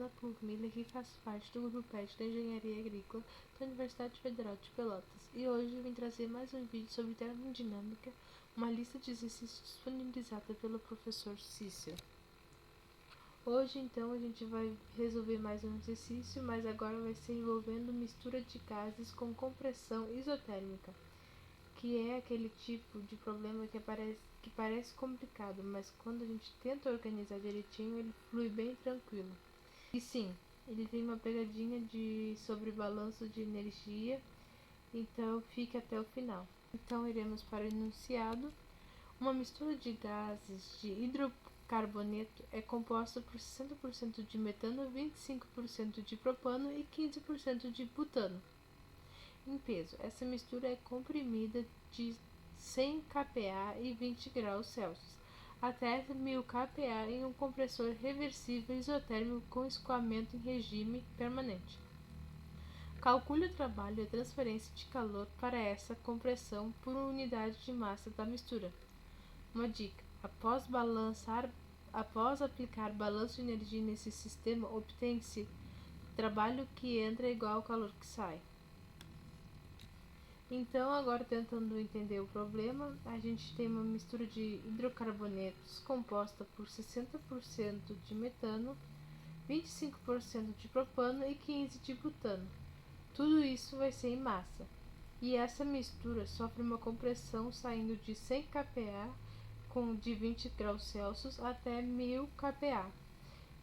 Ana Plugmilha, que faz parte do grupo PET da Engenharia Agrícola da Universidade Federal de Pelotas, e hoje vim trazer mais um vídeo sobre termodinâmica, uma lista de exercícios disponibilizada pelo professor Cícero. Hoje, então, a gente vai resolver mais um exercício, mas agora vai ser envolvendo mistura de gases com compressão isotérmica, que é aquele tipo de problema que parece complicado, mas quando a gente tenta organizar direitinho, ele flui bem tranquilo. E sim, ele tem uma pegadinha sobre balanço de energia, então fique até o final. Então iremos para o enunciado. Uma mistura de gases de hidrocarboneto é composta por 60% de metano, 25% de propano e 15% de butano. Em peso, essa mistura é comprimida de 100 kPa e 20 graus Celsius até 1000 kPa em um compressor reversível isotérmico com escoamento em regime permanente. Calcule o trabalho e a transferência de calor para essa compressão por unidade de massa da mistura. Uma dica: após aplicar balanço de energia nesse sistema, obtém-se trabalho que entra igual ao calor que sai. Então, agora tentando entender o problema, a gente tem uma mistura de hidrocarbonetos composta por 60% de metano, 25% de propano e 15% de butano. Tudo isso vai ser em massa. E essa mistura sofre uma compressão saindo de 100 kPa de 20 graus Celsius até 1000 kPa.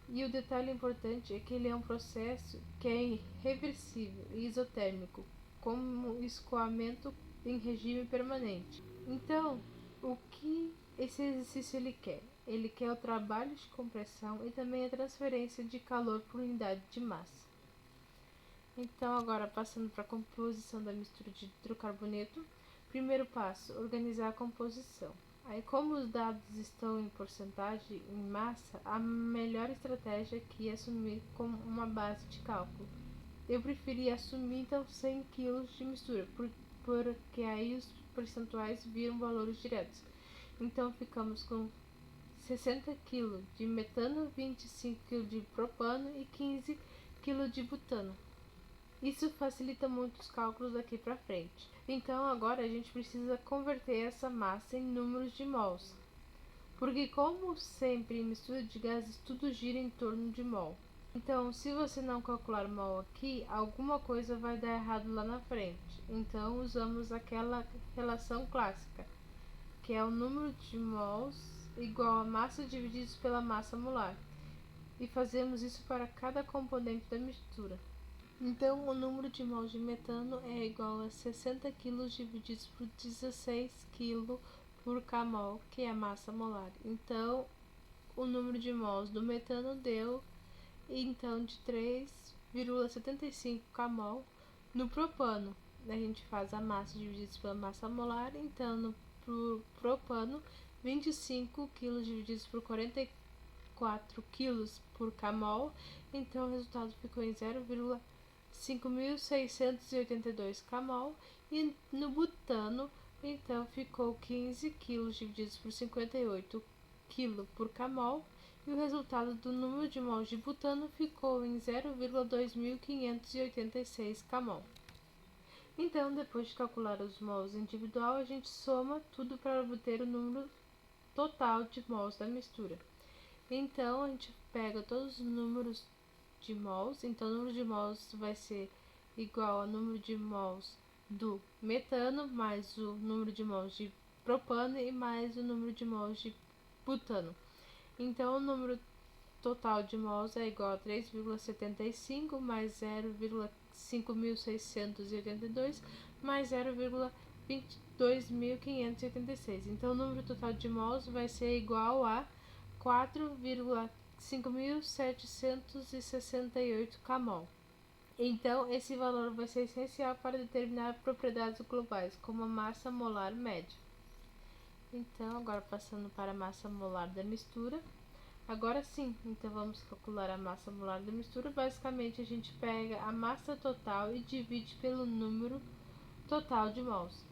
E o detalhe importante é que ele é um processo que é reversível e isotérmico, como escoamento em regime permanente. Então, o que esse exercício ele quer? Ele quer o trabalho de compressão e também a transferência de calor por unidade de massa. Então, agora passando para a composição da mistura de hidrocarboneto. Primeiro passo, organizar a composição. Aí, como os dados estão em porcentagem, em massa, a melhor estratégia aqui é assumir como uma base de cálculo. Eu preferi assumir então 100 kg de mistura, porque aí os percentuais viram valores diretos. Então ficamos com 60 kg de metano, 25 kg de propano e 15 kg de butano. Isso facilita muito os cálculos daqui para frente. Então agora a gente precisa converter essa massa em números de mols, porque como sempre em mistura de gases tudo gira em torno de mol. Então, se você não calcular mol aqui, alguma coisa vai dar errado lá na frente. Então, usamos aquela relação clássica, que é o número de mols igual a massa divididos pela massa molar. E fazemos isso para cada componente da mistura. Então, o número de mols de metano é igual a 60 kg divididos por 16 kg por kmol, que é a massa molar. Então, o número de mols do metano deu então de 3,75 kmol. No propano, a gente faz a massa dividida pela massa molar, então no propano 25 kg divididos por 44 kg por kmol, então o resultado ficou em 0,5682 kmol. E no butano, então ficou 15 kg divididos por 58 kg por kmol, e o resultado do número de mols de butano ficou em 0,2586 kmol. Então, depois de calcular os mols individual, a gente soma tudo para obter o número total de mols da mistura. Então, a gente pega todos os números de mols, então o número de mols vai ser igual ao número de mols do metano, mais o número de mols de propano e mais o número de mols de butano. Então, o número total de mols é igual a 3,75 mais 0,5682 mais 0,22586. Então, o número total de mols vai ser igual a 4,5768 kmol. Então, esse valor vai ser essencial para determinar propriedades globais, como a massa molar média. Então, agora passando para a massa molar da mistura. Agora sim, então vamos calcular a massa molar da mistura. Basicamente, a gente pega a massa total e divide pelo número total de mols.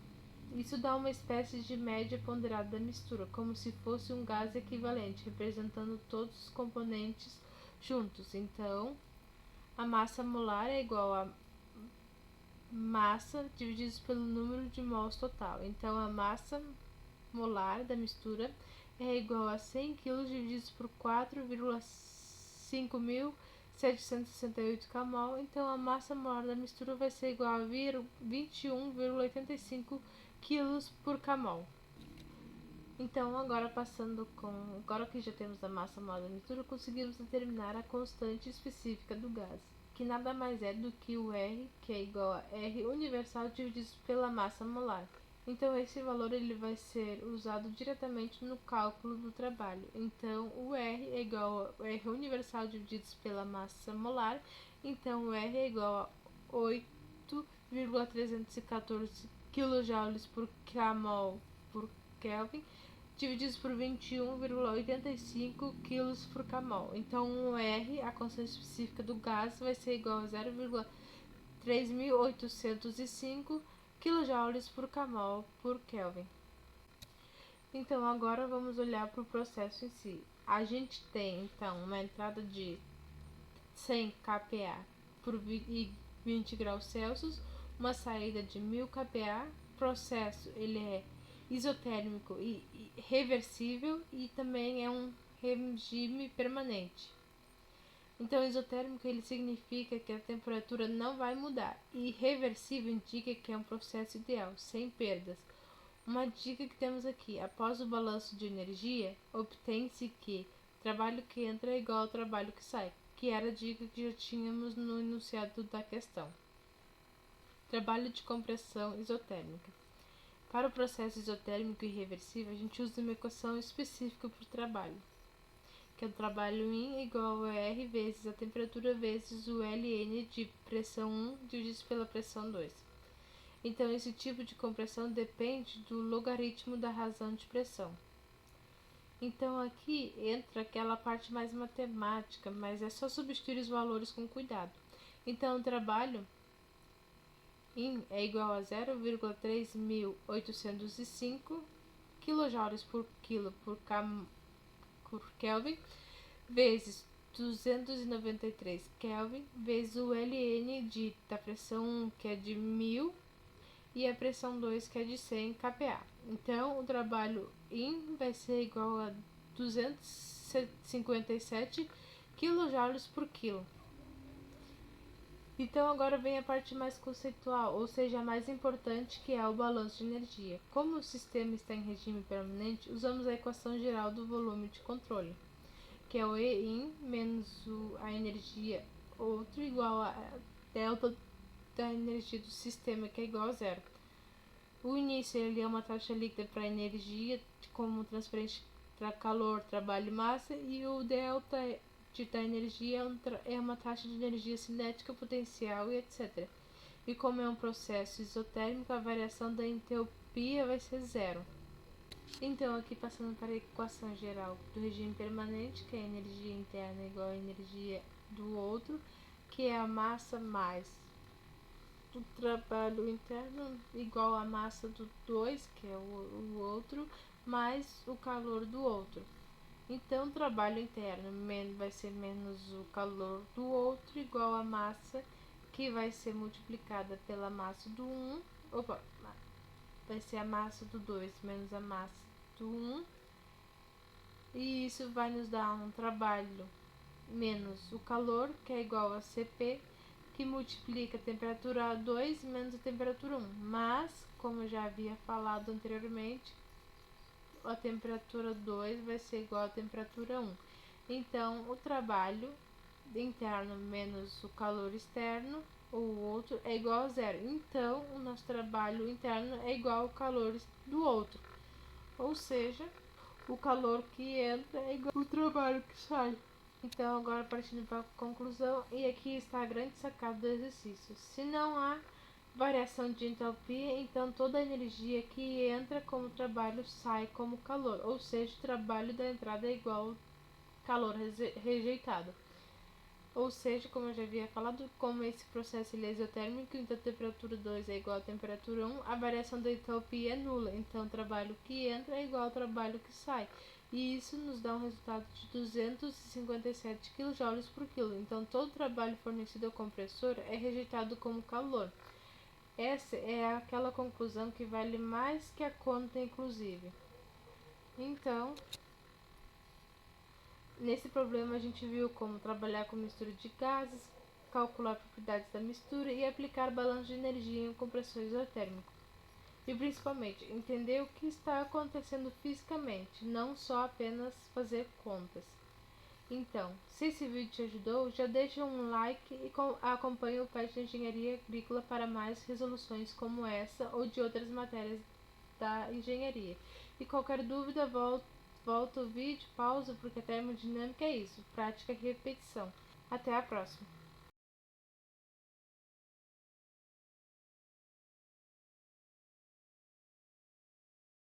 Isso dá uma espécie de média ponderada da mistura, como se fosse um gás equivalente, representando todos os componentes juntos. Então, a massa molar é igual a massa divididos pelo número de mols total. Então, a massa molar da mistura é igual a 100 kg divididos por 4,5768 kmol. Então, a massa molar da mistura vai ser igual a 21,85 kg por kmol. Então, agora que já temos a massa molar da mistura, conseguimos determinar a constante específica do gás, que nada mais é do que o R, que é igual a R universal dividido pela massa molar. Então, esse valor ele vai ser usado diretamente no cálculo do trabalho. Então, o R é igual a R universal dividido pela massa molar. Então, o R é igual a 8,314 kJ por kmol por Kelvin, divididos por 21,85 kg por kmol. Então, o R, a constante específica do gás, vai ser igual a 0,3805 kJ por kmol por Kelvin. Então, agora vamos olhar para o processo em si. A gente tem, então, uma entrada de 100 kPa por 20 graus Celsius, uma saída de 1000 kPa. O processo ele é isotérmico e reversível e também é um regime permanente. Então, isotérmico ele significa que a temperatura não vai mudar e reversível indica que é um processo ideal, sem perdas. Uma dica que temos aqui: após o balanço de energia, obtém-se que trabalho que entra é igual ao trabalho que sai, que era a dica que já tínhamos no enunciado da questão. Trabalho de compressão isotérmica. Para o processo isotérmico irreversível, a gente usa uma equação específica para o trabalho, que é o trabalho in igual a R vezes a temperatura vezes o Ln de pressão 1 dividido pela pressão 2. Então, esse tipo de compressão depende do logaritmo da razão de pressão. Então, aqui entra aquela parte mais matemática, mas é só substituir os valores com cuidado. Então, o trabalho in é igual a 0,3805 kJ por quilo por Kelvin vezes 293 Kelvin vezes o Ln da pressão 1, que é de 1000, e a pressão 2, que é de 100 kPa. Então, o trabalho in vai ser igual a 257 kJ por quilo. Então, agora vem a parte mais conceitual, ou seja, a mais importante, que é o balanço de energia. Como o sistema está em regime permanente, usamos a equação geral do volume de controle, que é o E in menos a energia outro igual a delta da energia do sistema, que é igual a zero. O início ele é uma taxa líquida para energia, como transferência para calor, trabalho e massa, e o delta da energia é uma taxa de energia cinética, potencial e etc. E como é um processo isotérmico, a variação da entropia vai ser zero. Então, aqui passando para a equação geral do regime permanente, que é a energia interna igual a energia do outro, que é a massa mais do trabalho interno igual a massa do 2, que é o outro, mais o calor do outro. Então, o trabalho interno vai ser menos o calor do outro igual a massa, que vai ser multiplicada pela massa do 1, vai ser a massa do 2 menos a massa do 1, e isso vai nos dar um trabalho menos o calor, que é igual a Cp, que multiplica a temperatura 2 menos a temperatura 1. Mas, como eu já havia falado anteriormente, a temperatura 2 vai ser igual à temperatura 1. Então, o trabalho interno menos o calor externo, o outro, é igual a zero. Então, o nosso trabalho interno é igual ao calor do outro. Ou seja, o calor que entra é igual ao trabalho que sai. Então, agora partindo para a conclusão, e aqui está a grande sacada do exercício. Se não há variação de entalpia, então toda a energia que entra como trabalho sai como calor, ou seja, o trabalho da entrada é igual ao calor rejeitado. Ou seja, como eu já havia falado, como esse processo ele é isotérmico, então a temperatura 2 é igual à temperatura 1, a variação da entropia é nula, então o trabalho que entra é igual ao trabalho que sai. E isso nos dá um resultado de 257 kJ por quilo. Então todo o trabalho fornecido ao compressor é rejeitado como calor. Essa é aquela conclusão que vale mais que a conta, inclusive. Então, nesse problema a gente viu como trabalhar com mistura de gases, calcular propriedades da mistura e aplicar balanço de energia em um compressor isotérmico. E principalmente, entender o que está acontecendo fisicamente, não só apenas fazer contas. Então, se esse vídeo te ajudou, já deixa um like e acompanhe o PET de Engenharia Agrícola para mais resoluções como essa ou de outras matérias da engenharia. E qualquer dúvida, volta o vídeo, pausa, porque a termodinâmica é isso, prática e repetição. Até a próxima!